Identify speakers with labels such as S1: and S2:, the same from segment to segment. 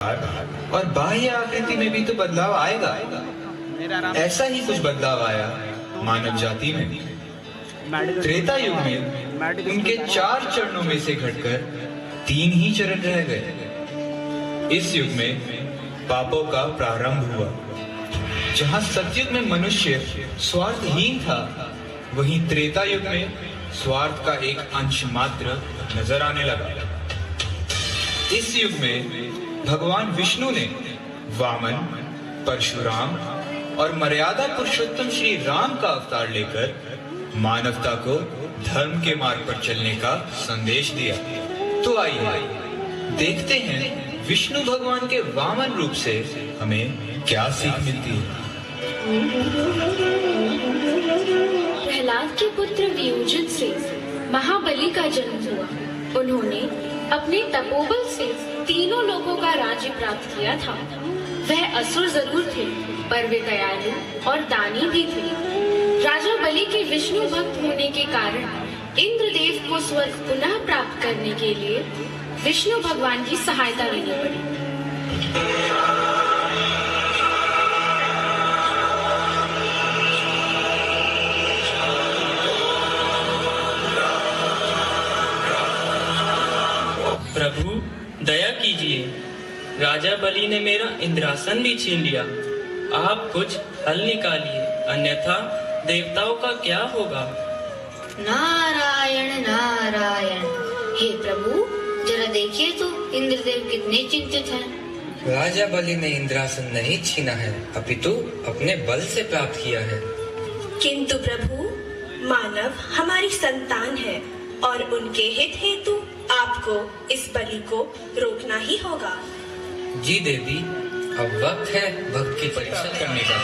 S1: और बाह्य आकृति में भी तो बदलाव आएगा। ऐसा ही कुछ बदलाव आया मानव जाति में। त्रेता युग में उनके 4 चरणों में से घटकर 3 ही चरण रह गए। इस युग में पापों का प्रारंभ हुआ। जहां सतयुग में मनुष्य स्वार्थहीन था, वहीं त्रेता युग में स्वार्थ का एक अंश मात्र नजर आने लगा। इस युग में भगवान विष्णु ने वामन, परशुराम और मर्यादा पुरुषोत्तम श्री राम का अवतार लेकर मानवता को धर्म के मार्ग पर चलने का संदेश दिया। तो आइए देखते हैं विष्णु भगवान के वामन रूप से हमें क्या सीख मिलती है।
S2: प्रहलाद के पुत्र वियोजित से महाबली का जन्म हुआ। उन्होंने अपने तपोबल से तीनों लोगों का राज्य प्राप्त किया था। वह असुर जरूर थे, पर वे दयालु और दानी भी थे। राजा बलि के विष्णु भक्त होने के कारण इंद्रदेव को स्वर्ग पुनः प्राप्त करने के लिए विष्णु भगवान की सहायता लेनी पड़ी।
S3: प्रभु दया कीजिए, राजा बलि ने मेरा इंद्रासन भी छीन लिया। आप कुछ हल निकालिए, अन्यथा देवताओं का क्या होगा।
S4: नारायण नारायण। हे प्रभु, जरा देखिए तो इंद्रदेव कितने चिंतित हैं।
S5: राजा बलि ने इंद्रासन नहीं छीना है, अपितु अपने बल से प्राप्त किया है।
S6: किंतु प्रभु, मानव हमारी संतान है और उनके हित हेतु आपको इस बलि को रोकना ही होगा।
S5: जी देवी, अब वक्त है भक्त की परीक्षा करने का।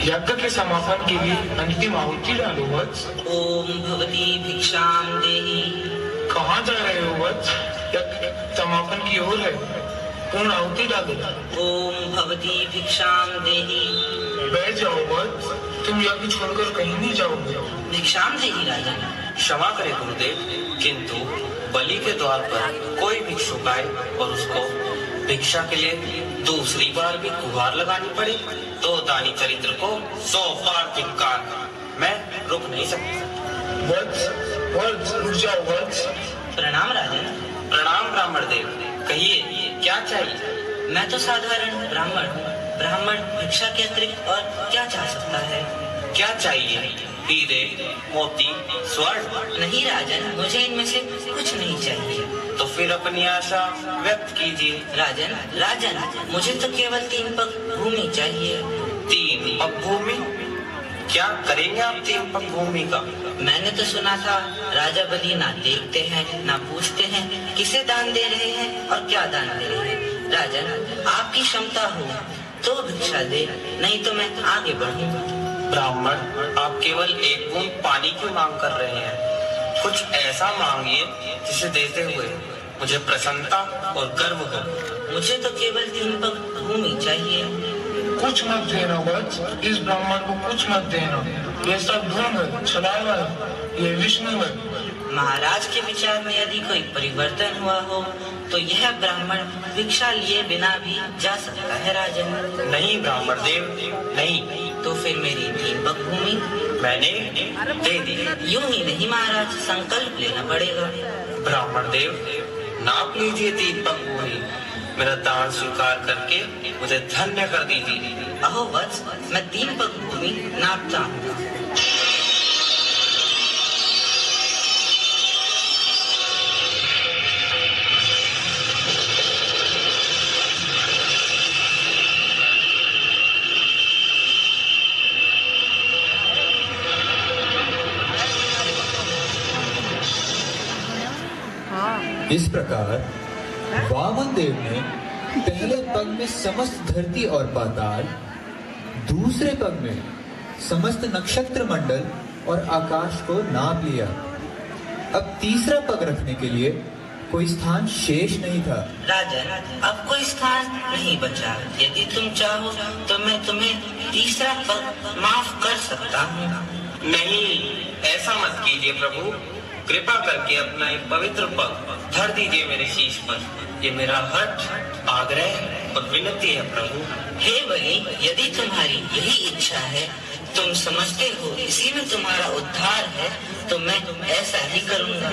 S7: यज्ञ के समापन के लिए अंतिम आहुति डालो वत्स।
S8: ओम भवती भिक्षाम देहि।
S7: कहाँ जा रहे हो वत्स? यज्ञ समापन की ओर है, पूर्ण आहुति डालो।
S8: ओम भवती भिक्षाम देहि।
S7: बैठ जाओ वत्स, तुम यज्ञ छोड़कर कहीं नहीं जाओगे।
S8: भिक्षाम देहि राजा।
S9: क्षमा करें गुरुदेव, किंतु बलि के द्वार पर कोई भिक्षुक आए और उसको भिक्षा के लिए दूसरी बार भी गुहार लगानी पड़े तो दानी चरित्र को 100 बार धिक्कार। मैं रुक नहीं सकता।
S7: वत्स, वत्स, रुक जाओ वत्स।
S8: प्रणाम राजा।
S9: प्रणाम ब्राह्मण देव, कहिए क्या चाहिए।
S8: मैं तो साधारण ब्राह्मण हूँ। ब्राह्मण भिक्षा के अतिरिक्त और क्या चाह सकता है।
S9: क्या चाहिए? हीरे, मोती, स्वर्ण?
S8: नहीं राजन, मुझे इनमें से कुछ नहीं चाहिए।
S9: तो फिर अपनी आशा व्यक्त कीजिए।
S8: राजन, राजन, मुझे तो केवल 3 पग भूमि चाहिए।
S9: 3 पग भूमि? क्या करेंगे आप 3 पग भूमि का?
S8: मैंने तो सुना था राजा बलि ना देखते हैं ना पूछते हैं किसे दान दे रहे हैं और क्या दान दे रहे हैं। राजन, आपकी क्षमता हो तो भिक्षा दे, नहीं तो मैं आगे बढ़ूंगा।
S9: ब्राह्मण, आप केवल 1 बूंद पानी की मांग कर रहे हैं। कुछ ऐसा मांगिए जिसे देते हुए मुझे प्रसन्नता और गर्व हो।
S8: मुझे तो केवल 3 पग भूमि चाहिए।
S7: कुछ मत देना वत्स, इस ब्राह्मण को कुछ मत देना। ये सब ढोंग है, छलावा है, ये विष्णु है।
S8: महाराज के विचार में यदि कोई परिवर्तन हुआ हो तो यह ब्राह्मण भिक्षा लिए बिना भी जा सकता है राजन।
S9: नहीं ब्राह्मण देव, नहीं।
S8: तो फिर मेरी 3 पग भूमि
S9: मैंने दे दी।
S8: यूं ही नहीं महाराज, संकल्प लेना पड़ेगा।
S9: ब्राह्मण देव, नाप लीजिए 3 पग भूमि। मेरा दान स्वीकार करके मुझे धन्य कर दीजिए।
S8: अहो वत्स, मैं 3 पग भूमि नापता हूँ।
S1: इस प्रकार वामन देव ने पहले पग में समस्त धरती और पाताल, दूसरे पग में समस्त नक्षत्र मंडल और आकाश को नाप लिया। अब तीसरा पग रखने के लिए कोई स्थान शेष नहीं था।
S8: राजन, अब कोई स्थान नहीं बचा। यदि तुम चाहो तो मैं तुम्हें तीसरा पग माफ कर सकता हूँ।
S9: नहीं, ऐसा मत कीजिए प्रभु। कृपा करके अपना एक पवित्र पग धर दीजिए मेरे शीश पर। ये मेरा हठ, आग्रह और विनती है प्रभु।
S8: हे बलि, यदि तुम्हारी यही इच्छा है, तुम समझते हो इसी में तुम्हारा उद्धार है, तो मैं ऐसा ही करूँगा।